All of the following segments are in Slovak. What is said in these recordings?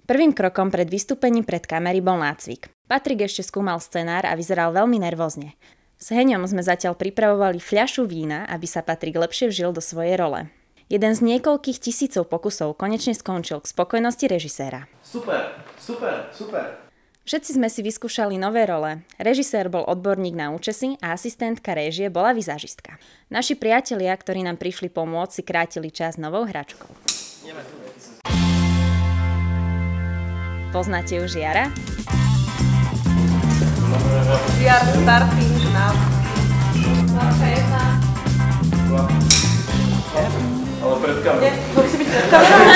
Prvým krokom pred vystúpením pred kamery bol nácvik. Patrik ešte skúmal scenár a vyzeral veľmi nervózne. S Heňom sme zatiaľ pripravovali fľašu vína, aby sa Patrik lepšie vžil do svojej role. Jeden z niekoľkých tisícov pokusov konečne skončil k spokojnosti režiséra. Super. Všetci sme si vyskúšali nové role. Režisér bol odborník na účesy a asistentka réžie bola vizážistka. Naši priatelia, ktorí nám prišli pomôcť, si krátili čas novou hračkou. Poznáte už Jara? Jar starting now. Ale pred kamerou. Musí byť pred kamerou?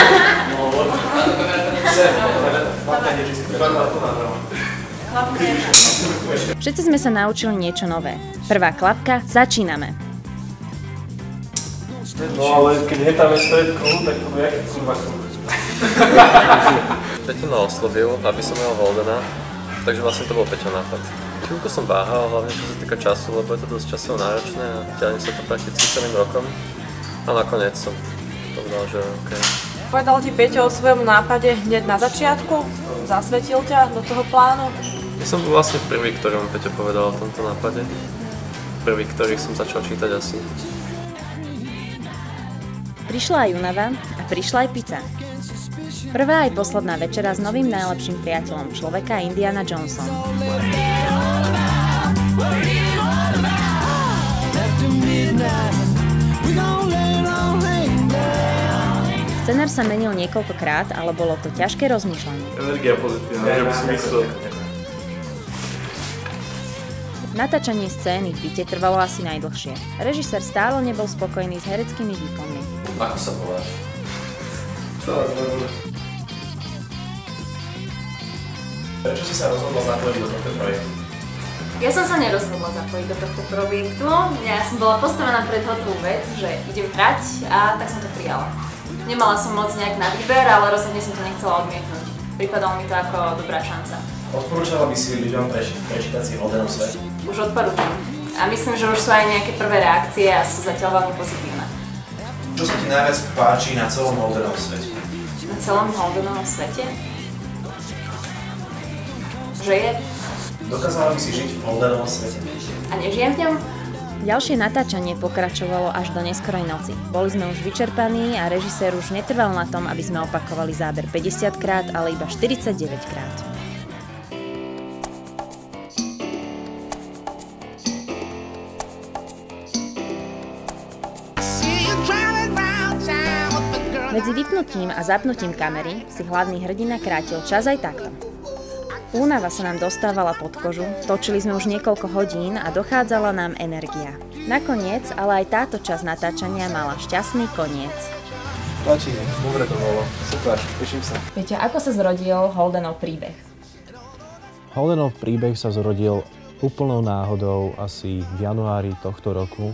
Všetci sme sa naučili niečo nové. Prvá klapka, začíname. No ale keď hetáme stred kruhu, tak to bude jaký kurva kruh. Peťo ma oslovil, aby som mal Holdena, takže vlastne to bol Peťo nápad. Chvíľku som váhal, hlavne čo sa týka času, lebo je to dosť časovo náročné a ťahne sa to prakticky celým rokom. A nakoniec som povedal, že OK. Povedal ti Peťo o svojom nápade hneď na začiatku? Zasvetil ťa do toho plánu? Ja som bol vlastne prvý, ktorému Peťo povedal o tomto nápade. Prvý, ktorý som začal čítať asi. Prišla aj únava a prišla aj pizza. Prvá aj posledná večera s novým najlepším priateľom človeka Indiana Johnson. Scenár sa menil niekoľkokrát, ale bolo to ťažké rozmýšľanie. Energia pozitívna, že by som myslel. Natáčanie scény v byte trvalo asi najdlhšie. Režisér stále nebol spokojný s hereckými výkonmi. Ako sa voláš? Prečo si sa rozhodla zapojiť do tohto projektu? Ja som sa nerozhodla zapojiť do tohto projektu. Ja som bola postavená pred hotovú vec, že idem hrať a tak som to prijala. Nemala som moc nejak na výber, ale rozhodne som to nechcela odmietnúť. Pripadalo mi to ako dobrá šanca. Odporúčala by si ľuďom prečítať si Holdenov svet? Už odporúčam. A myslím, že už sú aj nejaké prvé reakcie a sú zatiaľ veľmi pozitívne. Čo sa ti najviac páči na celom Holdenovom svete? Na celom Holdenovom svete? Že je. Dokázala by si žiť v Holdenovom svete? A nežijem v ňom? Ďalšie natáčanie pokračovalo až do neskorej noci. Boli sme už vyčerpaní a režisér už netrval na tom, aby sme opakovali záber 50 krát, ale iba 49 krát. Medzi vypnutím a zapnutím kamery si hlavný hrdina krátil čas aj takto. Únava sa nám dostávala pod kožu, točili sme už niekoľko hodín a dochádzala nám energia. Nakoniec, ale aj táto časť natáčania mala šťastný koniec. Páči, dobre to bolo. Super, teším sa. Peťo, ako sa zrodil Holdenov príbeh? Holdenov príbeh sa zrodil úplnou náhodou asi v januári tohto roku,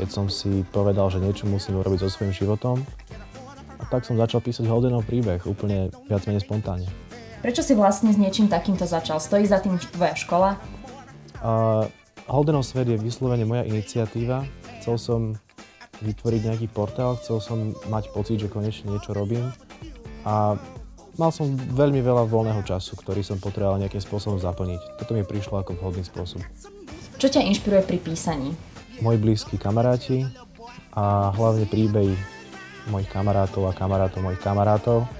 keď som si povedal, že niečo musím urobiť so svojím životom. A tak som začal písať Holdenov príbeh, úplne viac menej spontánne. Prečo si vlastne s niečím takýmto začal? Stojí za tým tvoja škola? Holdenov svet je vyslovene moja iniciatíva. Chcel som vytvoriť nejaký portál, chcel som mať pocit, že konečne niečo robím. A mal som veľmi veľa voľného času, ktorý som potreboval nejakým spôsobom zaplniť. Toto mi prišlo ako vhodný spôsob. Čo ťa inšpiruje pri písaní? Moji blízki kamaráti a hlavne príbehy mojich kamarátov a kamarátov mojich kamarátov,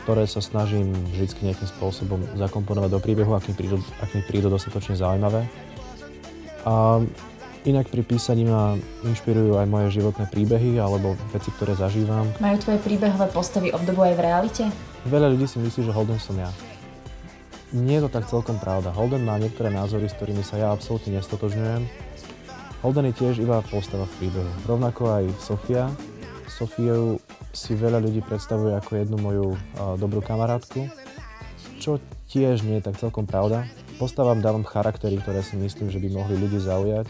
ktoré sa snažím vždy nejakým spôsobom zakomponovať do príbehu, ak mi prídu dostatočne zaujímavé. A inak pri písaní ma inšpirujú aj moje životné príbehy alebo veci, ktoré zažívam. Majú tvoje príbehové postavy obdobu aj v realite? Veľa ľudí si myslí, že Holden som ja. Nie je to tak celkom pravda. Holden má niektoré názory, s ktorými sa ja absolútne nestotožňujem. Holden je tiež iba postava v príbehu. Rovnako aj Sofia. Sofiu si veľa ľudí predstavuje ako jednu moju dobrú kamarátku, čo tiež nie je tak celkom pravda. Postavám dávam charaktery, ktoré si myslím, že by mohli ľudí zaujať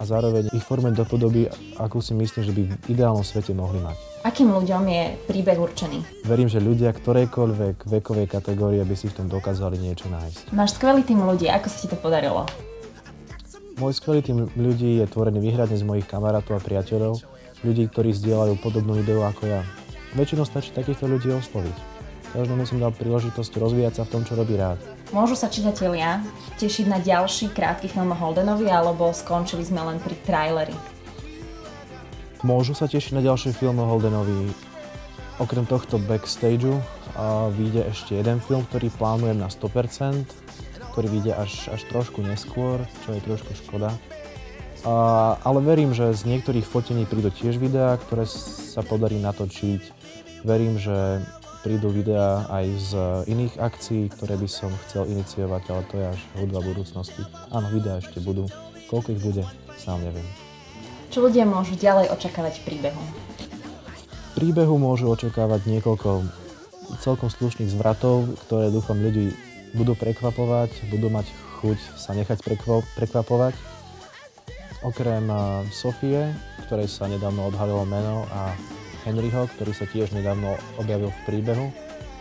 a zároveň ich formujem do podoby, akú si myslím, že by v ideálnom svete mohli mať. Akým ľuďom je príbeh určený? Verím, že ľudia ktorejkoľvek vekovej kategórie by si v tom dokázali niečo nájsť. Máš skvelý tým ľudí, ako sa ti to podarilo? Môj skvelý tým ľudí je tvorený výhradne z mojich kamarátov a priateľov, ľudí, ktorí zdieľajú podobnú ideu ako ja. Väčšinou stačí takýchto ľudí osloviť. Každému som dal príležitosť rozvíjať sa v tom, čo robí rád. Môžu sa čitatelia tešiť na ďalší krátky film o Holdenovi, alebo skončili sme len pri traileri? Môžu sa tešiť na ďalší film o Holdenovi. Okrem tohto backstageu vyjde ešte jeden film, ktorý plánujem na 100%, ktorý vyjde až trošku neskôr, čo je trošku škoda. Ale verím, že z niektorých fotení prídu tiež videá, ktoré sa podarí natočiť. Verím, že prídu videá aj z iných akcií, ktoré by som chcel iniciovať, ale to je až hudba budúcnosti. Áno, videá ešte budú. Koľko ich bude, sám neviem. Čo ľudia môžu ďalej očakávať v príbehu? V príbehu môžu očakávať niekoľko celkom slušných zvratov, ktoré dúfam ľudí budú prekvapovať, budú mať chuť sa nechať prekvapovať. Okrem Sofie, ktorej sa nedávno odhalilo meno, a Henryho, ktorý sa tiež nedávno objavil v príbehu.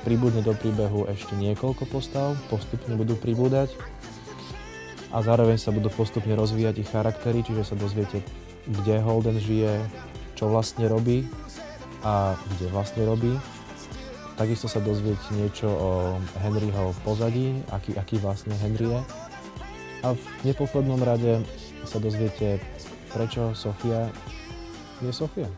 Pribudne do príbehu ešte niekoľko postav, postupne budú pribúdať a zároveň sa budú postupne rozvíjať ich charaktery, čiže sa dozviete, kde Holden žije, čo vlastne robí a kde vlastne robí. Takisto sa dozviete niečo o Henryho pozadí, aký vlastne Henry je. A v neposlednom rade sa dozviete, prečo Sofia je Sofia.